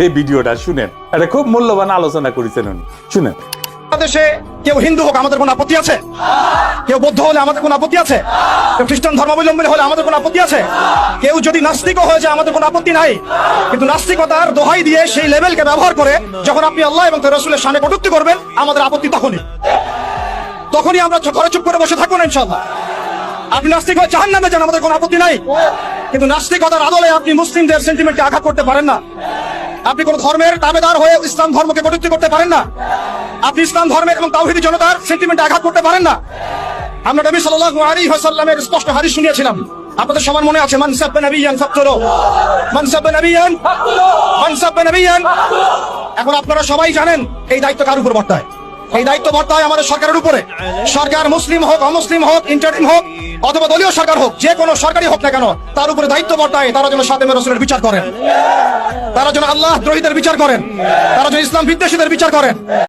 এই ভিডিওটা শুনেন, এটা খুব মূল্যবান আলোচনা করেছেন উনি, শুনেন। বাংলাদেশে কেউ হিন্দু হোক আমাদের কোনো আপত্তি আছে? কেউ বৌদ্ধ হলে আমাদের কোনো আপত্তি আছে? কেউ খ্রিস্টান ধর্মাবলম্বী হলে আমাদের কোনো আপত্তি আছে? কেউ যদি নাস্তিকও হয়ে যায় আমাদের কোনো আপত্তি নাই। কিন্তু নাস্তিকতার দোহাই দিয়ে সেই লেভেলকে ব্যবহার করে যখন আপনি আল্লাহ এবং তার রাসূলের সামনে কটূক্তি করবেন, আমাদের আপত্তি তখনই আমরা ঘরে চুপ করে বসে থাকবো না ইনশাআল্লাহ। আপনি নাস্তিক হয়ে জাহান্নামে যান, আমাদের কোনো আপত্তি নাই। কিন্তু নাস্তিকতার আদলে আপনি মুসলিমদের সেন্টিমেন্টকে আঘাত করতে পারেন না। আপনি কোন ধর্মের দাবেদার হয়ে ইসলাম ধর্মকে কটূক্তি করতে পারেন না। আপনি ইসলাম ধর্মের এবং তাওহীদি জনতার সেন্টিমেন্টে আঘাত করতে পারেন না। আমরা নবী সাল্লাল্লাহু আলাইহি ওয়াসাল্লামের স্পষ্ট হাদিস শুনিয়েছিলাম, আপনাদের সবার মনে আছে, মান সাব্বা নাবিয়ান ফাকতুলু, মান সাব্বা নাবিয়ান ফাকতুলু, মান সাব্বা নাবিয়ান। এখন আপনারা সবাই জানেন এই দায়িত্ব কার উপর বর্তায়? এই দায়িত্ব বর্তায় আমাদের সরকারের উপরে। সরকার মুসলিম হোক, অমুসলিম হোক, ইন্টারিম হোক অথবা দলীয় সরকার হোক, যে কোনো সরকারি হোক না কেন, তার উপরে দায়িত্ব বর্তায় তারা যেন সাতেমে রাসূলের বিচার করেন, তারা যেন আল্লাহ দ্রোহীদের বিচার করেন, তারা যেন ইসলাম বিদ্বেষীদের বিচার করেন।